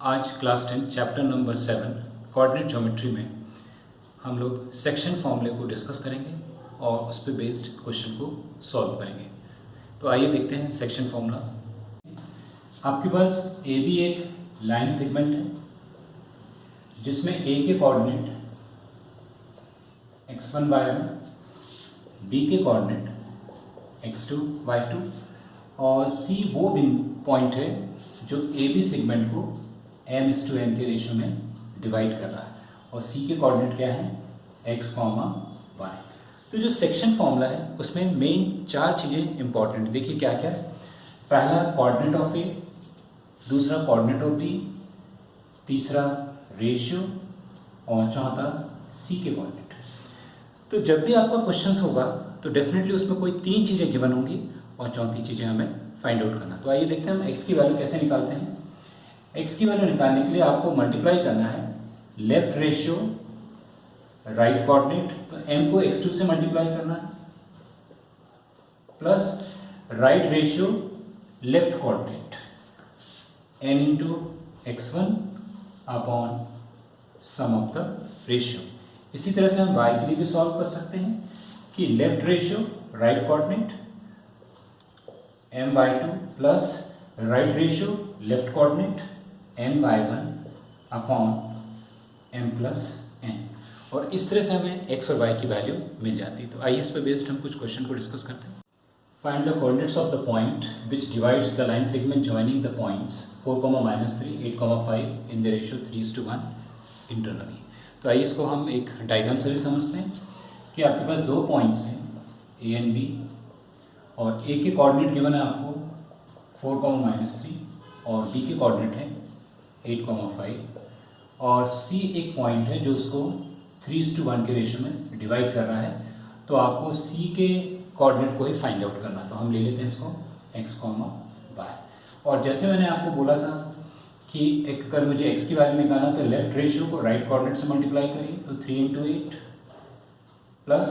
आज class 10 chapter number 7 coordinate geometry में हम लोग सेक्शन फॉर्मूले को डिस्कस करेंगे और उस पर बेस्ड क्वेश्चन को सॉल्व करेंगे। तो आइए देखते हैं सेक्शन फॉर्मूला। आपके पास ए बी एक लाइन सेगमेंट है जिसमें ए के कोऑर्डिनेट x1 y1, बी के कोऑर्डिनेट x2 y2 और सी वो पॉइंट है जो ए बी सेगमेंट को m/n के रेशियो में डिवाइड कर रहा है और सी के कोऑर्डिनेट क्या है x, y। तो जो सेक्शन फॉर्मूला है उसमें मेन चार चीज़ें इंपॉर्टेंट देखिए क्या क्या है। पहला कोऑर्डिनेट ऑफ ए, दूसरा कोऑर्डिनेट ऑफ बी, तीसरा रेशियो और चौथा सी के कोऑर्डिनेट। तो जब भी आपका क्वेश्चंस होगा तो डेफिनेटली उसमें कोई तीन चीज़ें गिवन होंगी और चौथी चीज़ें हमें फाइंड आउट करना। तो आइए देखते हैं हम x की वैल्यू कैसे निकालते हैं। x की वैल्यू निकालने के लिए आपको मल्टीप्लाई करना है लेफ्ट रेशियो राइट कोऑर्डिनेट, तो m को x2 से मल्टीप्लाई करना है plus right ratio left coordinate n into x1 upon sum of the ratio. इसी तरह से हम y के लिए भी सॉल्व कर सकते हैं कि left ratio right coordinate my2 plus right ratio left coordinate my1 upon m plus n, और इस तरह से हमें x और y की वैल्यू मिल जाती है। तो आइए इस पर बेस्ड हम कुछ क्वेश्चन को डिस्कस करते हैं। Find the coordinates of the point which divides the line segment joining the points 4,-3, 8,5 in the ratio 3:1 internally. तो आइए इसको हम एक डायग्राम से भी समझते हैं कि आपके पास दो पॉइंट्स हैं ए एंड बी और ए के कोऑर्डिनेट गिवन है आपको 4,-3 और बी के कोऑर्डिनेट है 8,5 और सी एक पॉइंट है जो उसको 3:1 के रेशियो में डिवाइड कर रहा है। तो आपको सी के कोऑर्डिनेट को ही फाइंड आउट करना। तो हम ले लेते हैं इसको x, y। और जैसे मैंने आपको बोला था कि अगर मुझे x की वैल्यू निकालना तो लेफ्ट रेशियो को राइट कोऑर्डिनेट से मल्टीप्लाई करिए, तो 3 इंटू 8 प्लस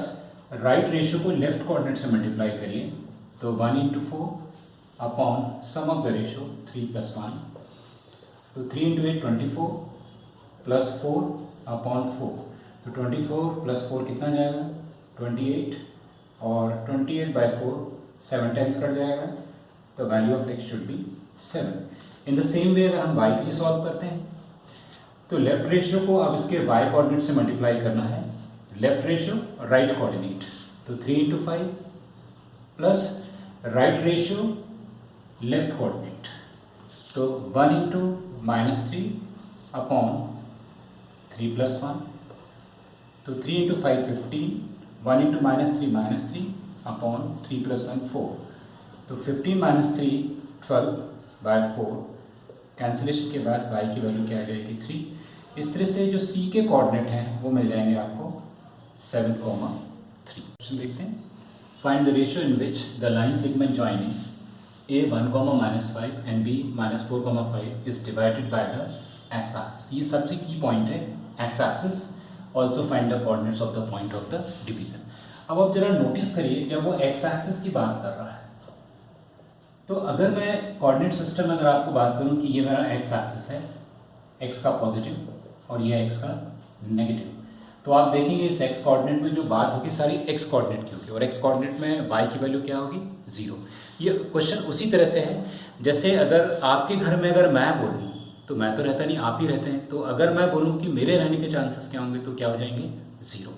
राइट रेशियो को लेफ्ट कोऑर्डिनेट से मल्टीप्लाई करिए तो 1 into 4 upon sum of the ratio 3 plus 1, तो 3 इंटू 8 24 प्लस 4 अपॉन 4, तो 24 प्लस 4 कितना जाएगा 28 और 28/4 7 टाइम्स कट जाएगा, तो value of x should be 7। In the same way अगर हम y के लिए सॉल्व करते हैं तो लेफ्ट रेशियो को अब इसके y कोऑर्डिनेट से मल्टीप्लाई करना है, लेफ्ट रेशियो राइट कोऑर्डिनेट, तो 3 into 5 plus right ratio left coordinate, तो 1 इंटू -3 अपॉन 3 प्लस 1, तो 3 इंटू 5 15, 1 इंटू -3 अपॉन 3 प्लस 1 4, तो 15 - 3 12/4। कैंसिलेशन के बाद y की वैल्यू क्या आ जाएगी 3। इस तरह से जो c के कोऑर्डिनेट हैं वो मिल जाएंगे आपको 7, 3। क्वेश्चन देखते हैं। Find the ratio in which the line segment joining a 1,-5 and b -4,5 is divided by the x axis. ये सबसे की पॉइंट है x axis. Also find the coordinates of the point of the division. अब आप जरा notice करिए जब वो एक्स एक्सिस की बात कर रहा है तो अगर मैं कोऑर्डिनेट सिस्टम में अगर आपको बात करूं कि ये मेरा एक्स एक्सिस है, एक्स का पॉजिटिव और ये एक्स का नेगेटिव, तो आप देखेंगे इस एक्स कोऑर्डिनेट में जो बात होगी सारी एक्स कोऑर्डिनेट की होगी और एक्स कोऑर्डिनेट में वाई की वैल्यू क्या होगी 0। ये क्वेश्चन उसी तरह से है जैसे अगर आपके घर में अगर मैं बोलूँ तो मैं तो रहता नहीं, आप ही रहते हैं, तो अगर मैं बोलूँ कि मेरे रहने के चांसेस क्या होंगे तो क्या हो जाएंगे 0।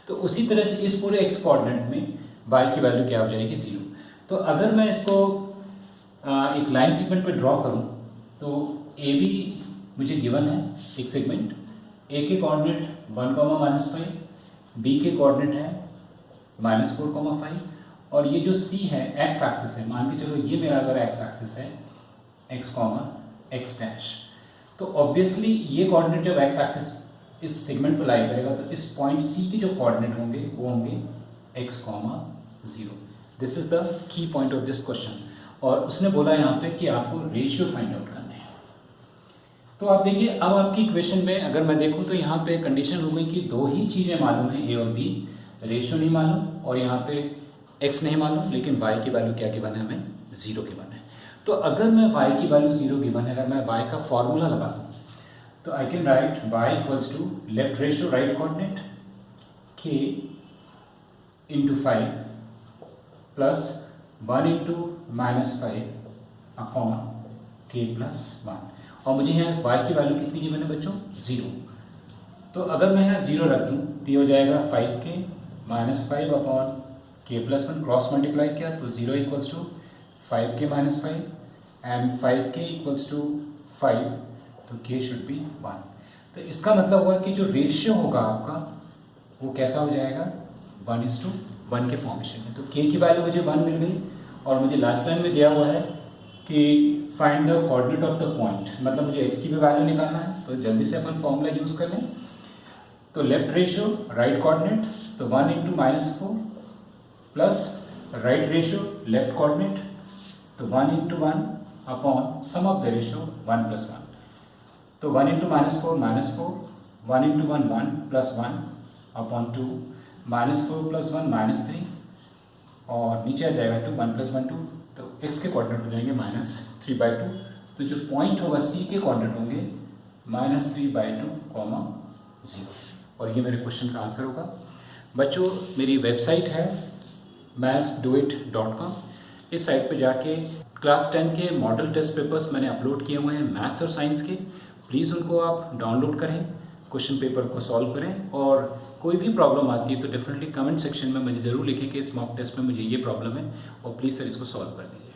तो उसी तरह से इस पूरे एक्स कोऑर्डिनेट में वाई की वैल्यू क्या हो जाएगी 0। तो अगर मैं इसको एक लाइन सेगमेंट पे ड्रॉ करूं तो ए बी मुझे गिवन है एक सेगमेंट, ए के कोऑर्डिनेट 1,-5, बी के कोऑर्डिनेट है -4,5 और ये जो सी है एक्स एक्सिस है, मान के चलो ये मेरा अगर एक्स एक्सिस है x, x', तो ऑब्वियसली ये कोऑर्डिनेट जब एक्स एक्सिस इस सेगमेंट पर लाई करेगा तो इस पॉइंट सी के जो कोऑर्डिनेट होंगे वो होंगे x, 0। This is the key point of this question. और उसने बोला यहाँ पे कि आपको रेशियो फाइंड आउट करना है। तो आप देखिए अब आपकी इक्वेशन में अगर मैं देखूँ तो यहाँ पे कंडीशन हो गई कि दो ही चीज़ें मालूम है ए और बी, रेशियो नहीं मालूम और यहाँ पे x नहीं मालूम, लेकिन y की वैल्यू क्या गिवन है हमें 0 गिवन है। तो अगर मैं y की वैल्यू 0 गिवन है, अगर मैं y का फॉर्मूला लगा दूँ तो I can write y equals to left ratio right coordinate k into 5 plus 1 into -5 upon k plus 1, और मुझे यहाँ y की वैल्यू कितनी गिवन है बच्चों? 0। तो अगर मैं यहाँ 0 रख दूँ तो ये हो जाएगा 5k -5 upon k plus 1, cross multiply किया तो 0 equals to 5k -5 and 5k equals to 5, तो k शुड बी 1। तो इसका मतलब हुआ कि जो रेशियो होगा आपका वो कैसा हो जाएगा? 1:1 के फॉर्मेशन में। तो k की वैल्यू मुझे 1 मिल गई, और मुझे लास्ट लाइन में दिया हुआ है कि find the coordinate of the point, मतलब मुझे x की भी वैल्यू निकालना है। तो जल्दी से अपन फॉर्मूला यूज़ कर लें। तो लेफ्ट रेशियो राइट कोऑर्डिनेट, तो 1 into -4 plus right ratio left coordinate, तो 1 into 1 upon sum of the ratio 1 plus 1, तो 1 into -4 -4, 1 into 1 1 plus 1 upon 2, -4 plus 1 -3, और नीचे आ जाएगा 2, 1 प्लस 1 2, तो x के कोऑर्डिनेट हो जाएंगे -3/2। तो जो पॉइंट होगा c के कोऑर्डिनेट होंगे -3/2, 0, और ये मेरे क्वेश्चन का आंसर होगा। बच्चों मेरी वेबसाइट है mathsdoit.com, इस साइट पे जाके क्लास 10 के मॉडल टेस्ट पेपर्स मैंने अपलोड किए हुए हैं मैथ्स और साइंस के। प्लीज़ उनको आप डाउनलोड करें, क्वेश्चन पेपर को सॉल्व करें, और कोई भी प्रॉब्लम आती है तो डेफिनेटली कमेंट सेक्शन में मुझे ज़रूर लिखें कि इस मॉक टेस्ट में मुझे ये प्रॉब्लम है, और प्लीज़ सर इसको सॉल्व कर दीजिए।